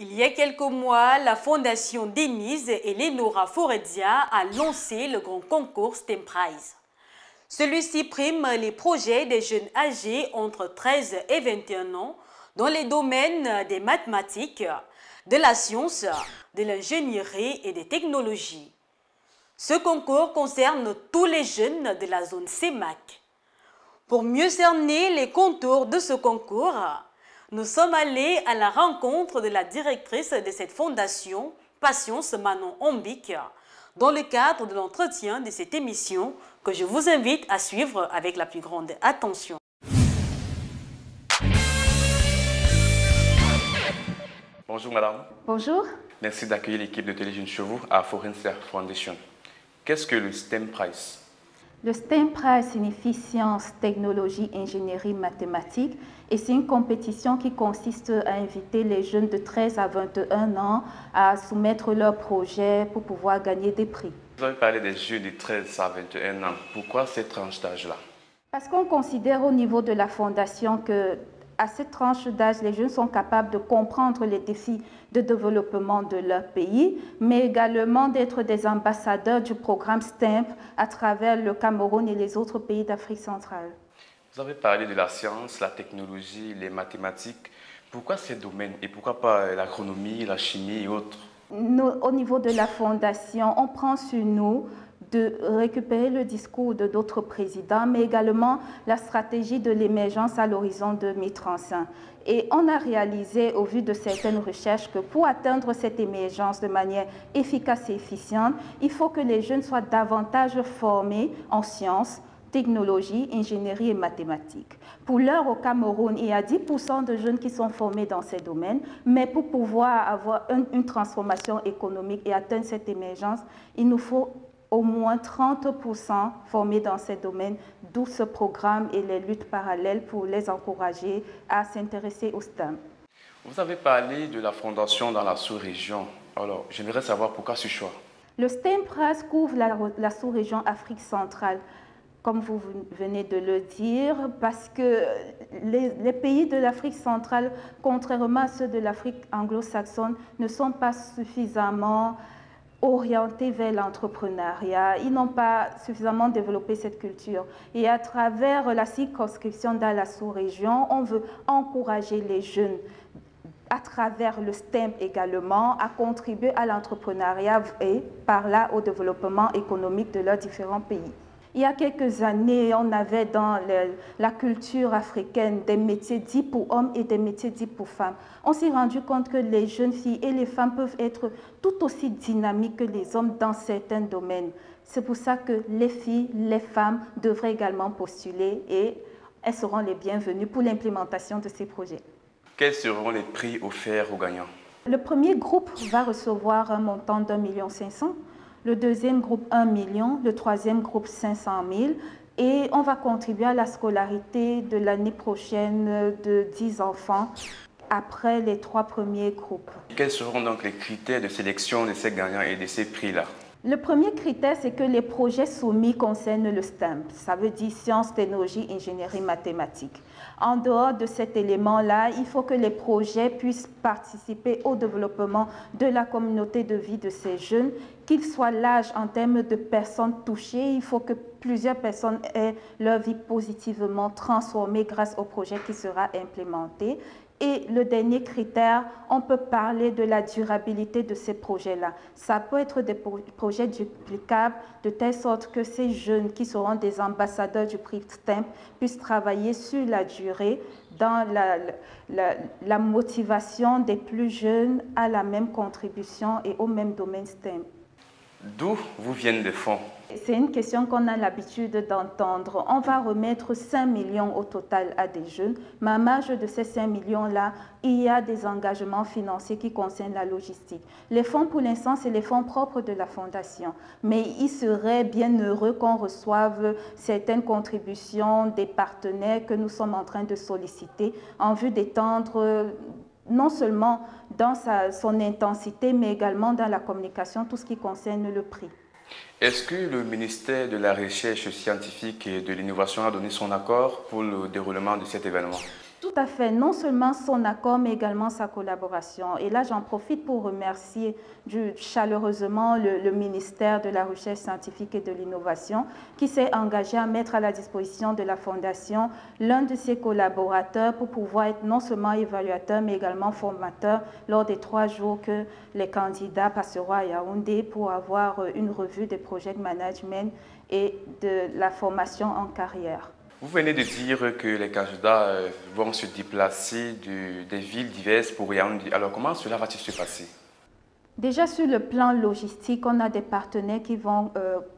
Il y a quelques mois, la Fondation Denise et Lénora Foredia a lancé le grand concours STEM Prize. Celui-ci prime les projets des jeunes âgés entre 13 et 21 ans dans les domaines des mathématiques, de la science, de l'ingénierie et des technologies. Ce concours concerne tous les jeunes de la zone CEMAC. Pour mieux cerner les contours de ce concours, nous sommes allés à la rencontre de la directrice de cette fondation, Patience Manon Ombic, dans le cadre de l'entretien de cette émission que je vous invite à suivre avec la plus grande attention. Bonjour madame. Bonjour. Merci d'accueillir l'équipe de Télé Jeunes Chevaux à Forensic Foundation. Qu'est-ce que le STEM Prize? Le STEM Prize signifie sciences, technologie, ingénierie, mathématiques et c'est une compétition qui consiste à inviter les jeunes de 13 à 21 ans à soumettre leurs projets pour pouvoir gagner des prix. Vous avez parlé des jeunes de 13 à 21 ans. Pourquoi cette tranche d'âge-là? Parce qu'on considère au niveau de la fondation que à cette tranche d'âge, les jeunes sont capables de comprendre les défis de développement de leur pays, mais également d'être des ambassadeurs du programme STEM à travers le Cameroun et les autres pays d'Afrique centrale. Vous avez parlé de la science, la technologie, les mathématiques. Pourquoi ces domaines et pourquoi pas l'agronomie, la chimie et autres? Nous, au niveau de la fondation, on prend sur nous de récupérer le discours de d'autres présidents, mais également la stratégie de l'émergence à l'horizon 2035. Et on a réalisé, au vu de certaines recherches, que pour atteindre cette émergence de manière efficace et efficiente, il faut que les jeunes soient davantage formés en sciences, technologie, ingénierie et mathématiques. Pour l'heure, au Cameroun, il y a 10% de jeunes qui sont formés dans ces domaines, mais pour pouvoir avoir une transformation économique et atteindre cette émergence, il nous faut au moins 30% formés dans ces domaines, d'où ce programme et les luttes parallèles pour les encourager à s'intéresser au STEM. Vous avez parlé de la fondation dans la sous-région. Alors, j'aimerais savoir pourquoi ce choix. Le STEM Prize couvre la sous-région Afrique centrale, comme vous venez de le dire, parce que les pays de l'Afrique centrale, contrairement à ceux de l'Afrique anglo-saxonne, ne sont pas suffisamment orientés vers l'entrepreneuriat. Ils n'ont pas suffisamment développé cette culture. Et à travers la circonscription dans la sous-région, on veut encourager les jeunes, à travers le STEM également, à contribuer à l'entrepreneuriat et par là au développement économique de leurs différents pays. Il y a quelques années, on avait dans la culture africaine des métiers dits pour hommes et des métiers dits pour femmes. On s'est rendu compte que les jeunes filles et les femmes peuvent être tout aussi dynamiques que les hommes dans certains domaines. C'est pour ça que les filles, les femmes devraient également postuler et elles seront les bienvenues pour l'implémentation de ces projets. Quels seront les prix offerts aux gagnants? Le premier groupe va recevoir un montant d'1,5 million. Le deuxième groupe 1 million, le troisième groupe 500 000 et on va contribuer à la scolarité de l'année prochaine de 10 enfants après les 3 premiers groupes. Quels seront donc les critères de sélection de ces gagnants et de ces prix-là? Le premier critère, c'est que les projets soumis concernent le STEM, ça veut dire sciences, technologie, ingénierie, mathématiques. En dehors de cet élément-là, il faut que les projets puissent participer au développement de la communauté de vie de ces jeunes, qu'ils soient larges en termes de personnes touchées. Il faut que plusieurs personnes aient leur vie positivement transformée grâce au projet qui sera implémenté. Et le dernier critère, on peut parler de la durabilité de ces projets-là. Ça peut être des projets duplicables de telle sorte que ces jeunes qui seront des ambassadeurs du prix STEM puissent travailler sur la durée dans la motivation des plus jeunes à la même contribution et au même domaine STEM. D'où vous viennent les fonds? C'est une question qu'on a l'habitude d'entendre. On va remettre 5 millions au total à des jeunes, mais à marge de ces 5 millions-là, il y a des engagements financiers qui concernent la logistique. Les fonds, pour l'instant, c'est les fonds propres de la Fondation, mais il serait bien heureux qu'on reçoive certaines contributions des partenaires que nous sommes en train de solliciter en vue d'étendre non seulement dans son intensité, mais également dans la communication, tout ce qui concerne le prix. Est-ce que le ministère de la Recherche scientifique et de l'Innovation a donné son accord pour le déroulement de cet événement? Tout Tout à fait, non seulement son accord, mais également sa collaboration. Et là, j'en profite pour remercier chaleureusement le ministère de la Recherche scientifique et de l'Innovation qui s'est engagé à mettre à la disposition de la Fondation l'un de ses collaborateurs pour pouvoir être non seulement évaluateur, mais également formateur lors des 3 jours que les candidats passeront à Yaoundé pour avoir une revue des projets de management et de la formation en carrière. Vous venez de dire que les candidats vont se déplacer des villes diverses pour Yaoundé. Alors comment cela va-t-il se passer? Déjà sur le plan logistique, on a des partenaires qui vont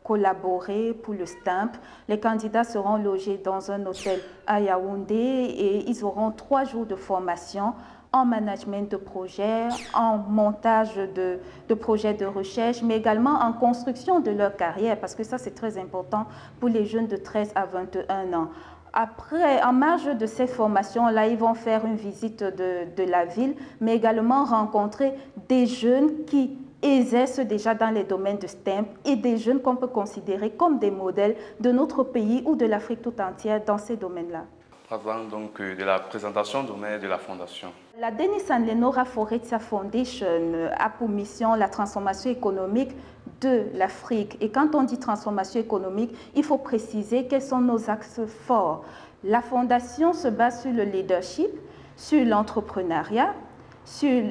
collaborer pour le STEMP. Les candidats seront logés dans un hôtel à Yaoundé et ils auront 3 jours de formation en management de projet, en montage de projets de recherche, mais également en construction de leur carrière, parce que ça c'est très important pour les jeunes de 13 à 21 ans. Après, en marge de ces formations-là, ils vont faire une visite de la ville, mais également rencontrer des jeunes qui exercent déjà dans les domaines de STEM et des jeunes qu'on peut considérer comme des modèles de notre pays ou de l'Afrique tout entière dans ces domaines-là. Parlant donc de la présentation de la Fondation. La Denis and Lenora Faurecia Foundation a pour mission la transformation économique de l'Afrique. Et quand on dit transformation économique, il faut préciser quels sont nos axes forts. La Fondation se base sur le leadership, sur l'entrepreneuriat, sur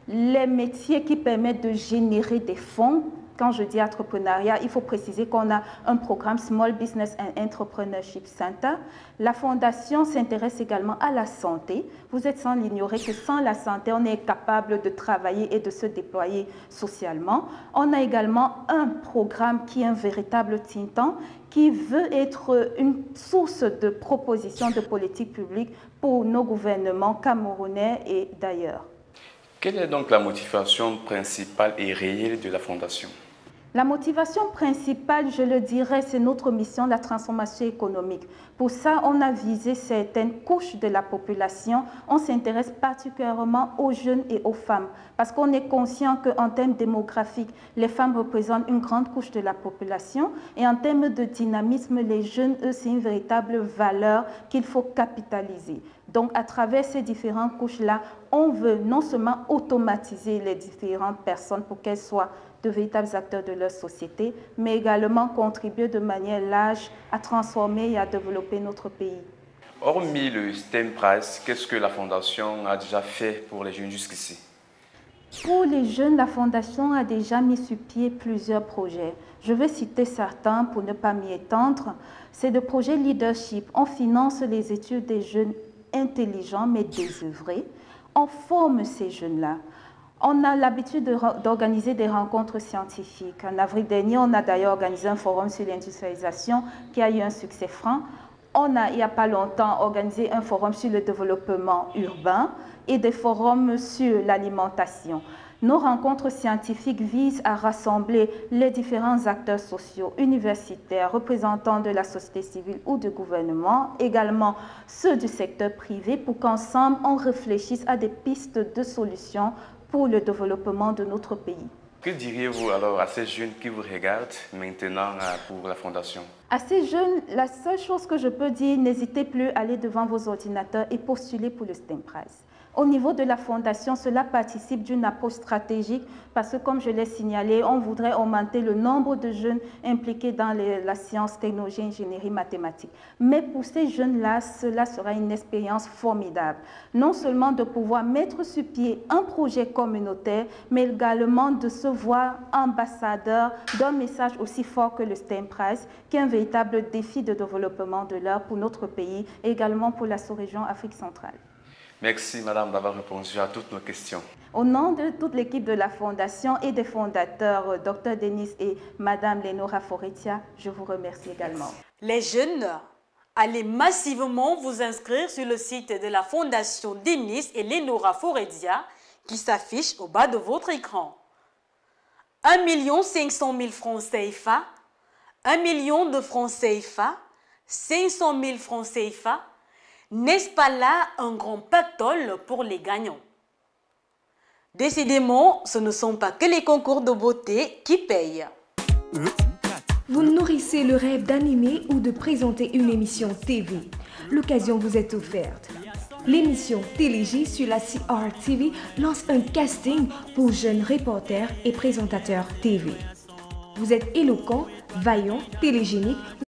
les métiers qui permettent de générer des fonds. Quand je dis entrepreneuriat, il faut préciser qu'on a un programme Small Business and Entrepreneurship Center. La Fondation s'intéresse également à la santé. Vous êtes sans l'ignorer que sans la santé, on est capable de travailler et de se déployer socialement. On a également un programme qui est un véritable think tank qui veut être une source de propositions de politique publique pour nos gouvernements camerounais et d'ailleurs. Quelle est donc la motivation principale et réelle de la Fondation? La motivation principale, je le dirais, c'est notre mission, la transformation économique. Pour ça, on a visé certaines couches de la population. On s'intéresse particulièrement aux jeunes et aux femmes parce qu'on est conscient qu'en termes démographiques, les femmes représentent une grande couche de la population et en termes de dynamisme, les jeunes, eux, c'est une véritable valeur qu'il faut capitaliser. Donc, à travers ces différentes couches-là, on veut non seulement automatiser les différentes personnes pour qu'elles soient de véritables acteurs de leur société, mais également contribuer de manière large à transformer et à développer notre pays. Hormis le STEM Prize, qu'est-ce que la Fondation a déjà fait pour les jeunes jusqu'ici? Pour les jeunes, la Fondation a déjà mis sur pied plusieurs projets. Je vais citer certains pour ne pas m'y étendre. C'est le projet Leadership. On finance les études des jeunes intelligents mais désœuvrés. On forme ces jeunes-là. On a l'habitude d'organiser des rencontres scientifiques. En avril dernier, on a d'ailleurs organisé un forum sur l'industrialisation qui a eu un succès franc. On a, il n'y a pas longtemps, organisé un forum sur le développement urbain et des forums sur l'alimentation. Nos rencontres scientifiques visent à rassembler les différents acteurs sociaux, universitaires, représentants de la société civile ou du gouvernement, également ceux du secteur privé, pour qu'ensemble, on réfléchisse à des pistes de solutions pour le développement de notre pays. Que diriez-vous alors à ces jeunes qui vous regardent maintenant pour la Fondation? À ces jeunes, la seule chose que je peux dire, n'hésitez plus à aller devant vos ordinateurs et postuler pour le STEM Prize. Au niveau de la Fondation, cela participe d'une approche stratégique parce que, comme je l'ai signalé, on voudrait augmenter le nombre de jeunes impliqués dans la science, technologie, ingénierie, mathématiques. Mais pour ces jeunes-là, cela sera une expérience formidable. Non seulement de pouvoir mettre sur pied un projet communautaire, mais également de se voir ambassadeur d'un message aussi fort que le STEM Prize, qui est un véritable défi de développement de l'heure pour notre pays et également pour la sous-région Afrique centrale. Merci, madame, d'avoir répondu à toutes nos questions. Au nom de toute l'équipe de la Fondation et des fondateurs, Dr Denis et madame Lenora Faurecia, je vous remercie également. Les jeunes, allez massivement vous inscrire sur le site de la Fondation Denis et Lenora Faurecia qui s'affiche au bas de votre écran. 1 500 000 francs CFA, 1 million de francs CFA, 500 000 francs CFA. N'est-ce pas là un grand pactole pour les gagnants? Décidément, ce ne sont pas que les concours de beauté qui payent. Vous nourrissez le rêve d'animer ou de présenter une émission TV. L'occasion vous est offerte. L'émission Télégie sur la CRTV lance un casting pour jeunes reporters et présentateurs TV. Vous êtes éloquent, vaillant, télégénique